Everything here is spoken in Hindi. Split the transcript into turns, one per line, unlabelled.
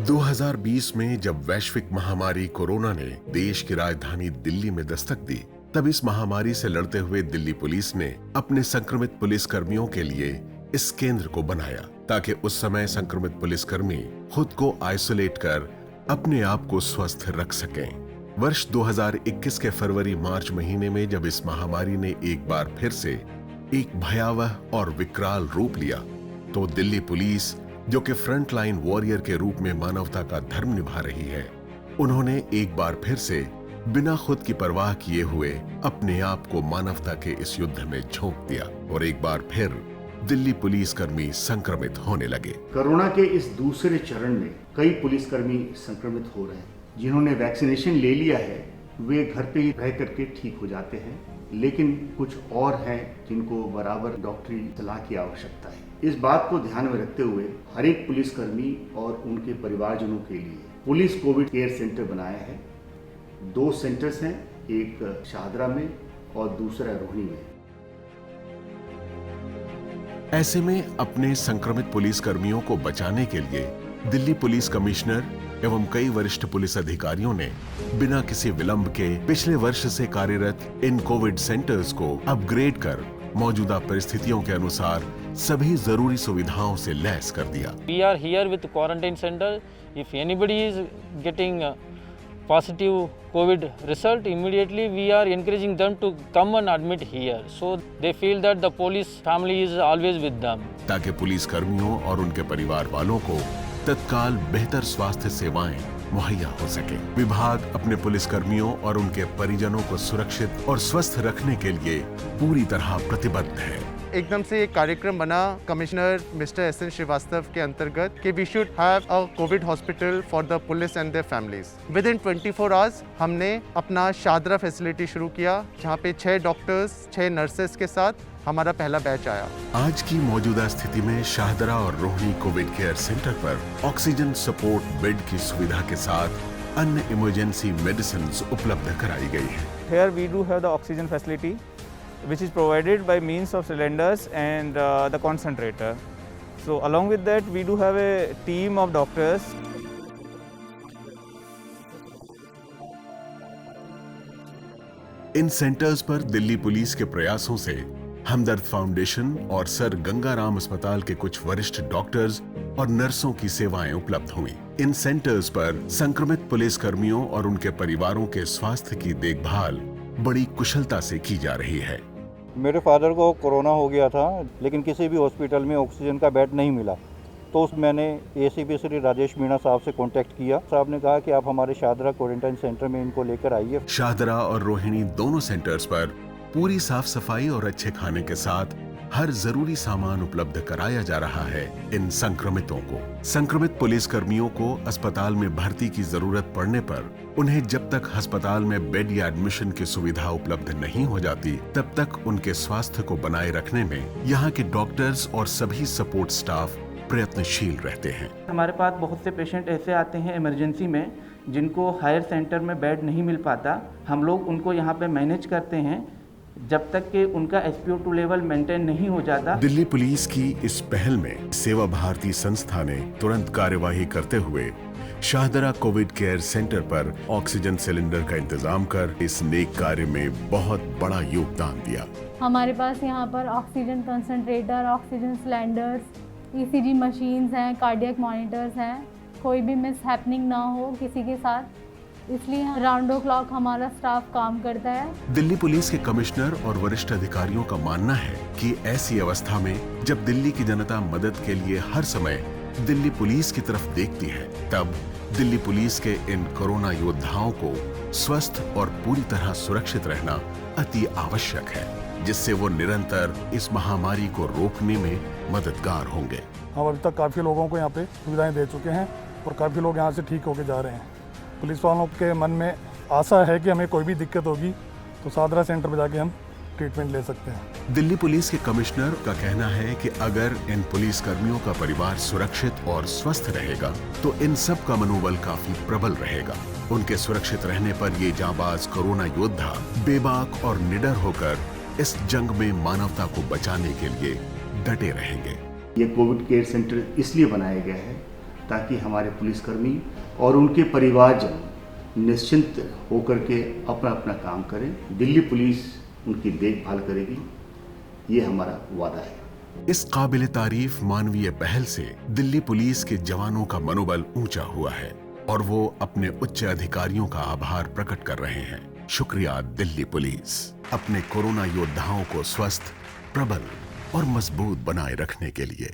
2020 में जब वैश्विक महामारी कोरोना ने देश की राजधानी दिल्ली में दस्तक दी, तब इस महामारी से लड़ते हुए दिल्ली पुलिस ने अपने संक्रमित पुलिस कर्मियों के लिए इस केंद्र को बनाया ताकि उस समय संक्रमित पुलिसकर्मी खुद को आइसोलेट कर अपने आप को स्वस्थ रख सकें। वर्ष 2021 के फरवरी-मार्च महीने में जब इस महामारी ने एक बार फिर से एक भयावह और विकराल रूप लिया, तो दिल्ली पुलिस, जो कि फ्रंट लाइन वॉरियर के रूप में मानवता का धर्म निभा रही है, उन्होंने एक बार फिर से बिना खुद की परवाह किए हुए अपने आप को मानवता के इस युद्ध में झोंक दिया और एक बार फिर दिल्ली पुलिसकर्मी संक्रमित होने लगे।
कोरोना के इस दूसरे चरण में कई पुलिसकर्मी संक्रमित हो रहे हैं। जिन्होंने वैक्सीनेशन ले लिया है वे घर पे ही रह करके ठीक हो जाते हैं, लेकिन कुछ और हैं जिनको बराबर डॉक्टरी सलाह की आवश्यकता है। इस बात को ध्यान में रखते हुए हर एक पुलिसकर्मी और उनके परिवारजनों के लिए पुलिस कोविड केयर सेंटर बनाया है। 2 सेंटर्स हैं, एक शाहदरा में और दूसरा रोहिणी में।
ऐसे में अपने संक्रमित पुलिसकर्मियों को बचाने के लिए दिल्ली पुलिस कमिश्नर एवं कई वरिष्ठ पुलिस अधिकारियों ने बिना किसी विलंब के पिछले वर्ष से कार्यरत इन कोविड सेंटर्स को अपग्रेड कर मौजूदा परिस्थितियों के अनुसार सभी जरूरी सुविधाओं से लैस कर दिया।
We are here with quarantine center. If anybody is getting positive COVID result, immediately we are encouraging them to come and admit here. So they feel that the police family is always with them.
ताकि पुलिस कर्मियों और उनके परिवार वालों को तत्काल बेहतर स्वास्थ्य सेवाएं मुहैया हो सके। विभाग अपने पुलिस कर्मियों और उनके परिजनों को सुरक्षित और स्वस्थ रखने के लिए पूरी तरह प्रतिबद्ध है।
एकदम से एक कार्यक्रम बना कमिश्नर मिस्टर एस.एन. श्रीवास्तव के अंतर्गत कि we should have a COVID hospital for the police and their families. Within 24 hours हमने अपना शाहदरा फैसिलिटी शुरू किया, जहाँ पे 6 डॉक्टर्स 6 नर्सेस के साथ हमारा पहला बैच आया।
आज की मौजूदा स्थिति में शाहदरा और रोहिणी कोविड केयर सेंटर पर ऑक्सीजन सपोर्ट बेड की सुविधा के साथ अन्य इमरजेंसी मेडिसिन उपलब्ध कराई गई है।
Here we do have the oxygen facility, which is provided by means of cylinders and the concentrator. So along with that, we do have a team of doctors.
In centres पर दिल्ली पुलिस के प्रयासों से हमदर्द फाउंडेशन और सर गंगाराम अस्पताल के कुछ वरिष्ठ डॉक्टर्स और नर्सों की सेवाएं उपलब्ध हुई। इन सेंटर्स पर संक्रमित पुलिस कर्मियों और उनके परिवारों के स्वास्थ्य की देखभाल बड़ी कुशलता से की जा रही है।
मेरे फादर को कोरोना हो गया था, लेकिन किसी भी हॉस्पिटल में ऑक्सीजन का बेड नहीं मिला, तो मैंने एसीपी श्री राजेश मीणा साहब से कांटेक्ट किया। साहब ने कहा कि आप हमारे शाहदरा क्वारंटाइन सेंटर में इनको लेकर आइए।
शाहदरा और रोहिणी दोनों सेंटर्स पर पूरी साफ सफाई और अच्छे खाने के साथ हर जरूरी सामान उपलब्ध कराया जा रहा है इन संक्रमितों को। संक्रमित पुलिस कर्मियों को अस्पताल में भर्ती की जरूरत पड़ने पर उन्हें जब तक अस्पताल में बेड या एडमिशन की सुविधा उपलब्ध नहीं हो जाती, तब तक उनके स्वास्थ्य को बनाए रखने में यहाँ के डॉक्टर्स और सभी सपोर्ट स्टाफ प्रयत्नशील रहते हैं।
हमारे पास बहुत से पेशेंट ऐसे आते हैं इमरजेंसी में जिनको हायर सेंटर में बेड नहीं मिल पाता। हम लोग उनको यहाँ पे मैनेज करते हैं जब तक कि उनका SpO2 लेवल मेंटेन नहीं हो जाता।
दिल्ली पुलिस की इस पहल में सेवा भारती संस्था ने तुरंत कार्यवाही करते हुए शाहदरा कोविड केयर सेंटर पर ऑक्सीजन सिलेंडर का इंतजाम कर इस नेक कार्य में बहुत बड़ा योगदान दिया।
हमारे पास यहाँ पर oxygen concentrator, oxygen cylinders, ECG machines हैं, कार्डियक मॉनिटर्स हैं, कोई भी मिस हैपनिंग ना हो किसी के साथ, इसलिए राउंड द क्लॉक हमारा स्टाफ काम करता है।
दिल्ली पुलिस के कमिश्नर और वरिष्ठ अधिकारियों का मानना है कि ऐसी अवस्था में जब दिल्ली की जनता मदद के लिए हर समय दिल्ली पुलिस की तरफ देखती है, तब दिल्ली पुलिस के इन कोरोना योद्धाओं को स्वस्थ और पूरी तरह सुरक्षित रहना अति आवश्यक है, जिससे वो निरंतर इस महामारी को रोकने में मददगार होंगे।
हम अभी तक काफ़ी लोगों को यहाँ पे सुविधाएं दे चुके हैं और काफ़ी लोग यहाँ से ठीक होके जा रहे हैं। पुलिस वालों के मन में आशा है कि हमें कोई भी दिक्कत होगी तो शाहदरा सेंटर पर जाके हम ट्रीटमेंट ले सकते हैं।
दिल्ली पुलिस के कमिश्नर का कहना है कि अगर इन पुलिस कर्मियों का परिवार सुरक्षित और स्वस्थ रहेगा तो इन सब का मनोबल काफी प्रबल रहेगा। उनके सुरक्षित रहने पर ये जांबाज कोरोना योद्धा बेबाक और निडर होकर इस जंग में मानवता को बचाने के लिए डटे रहेंगे।
ये कोविड केयर सेंटर इसलिए बनाया गया है ताकि हमारे पुलिसकर्मी और उनके परिवारजन निश्चिंत होकर के अपना अपना काम करें। दिल्ली पुलिस उनकी देखभाल करेगी, ये हमारा वादा है।
इस काबिल तारीफ मानवीय पहल से दिल्ली पुलिस के जवानों का मनोबल ऊंचा हुआ है और वो अपने उच्च अधिकारियों का आभार प्रकट कर रहे हैं। शुक्रिया दिल्ली पुलिस, अपने कोरोना योद्धाओं को स्वस्थ, प्रबल और मजबूत बनाए रखने के लिए।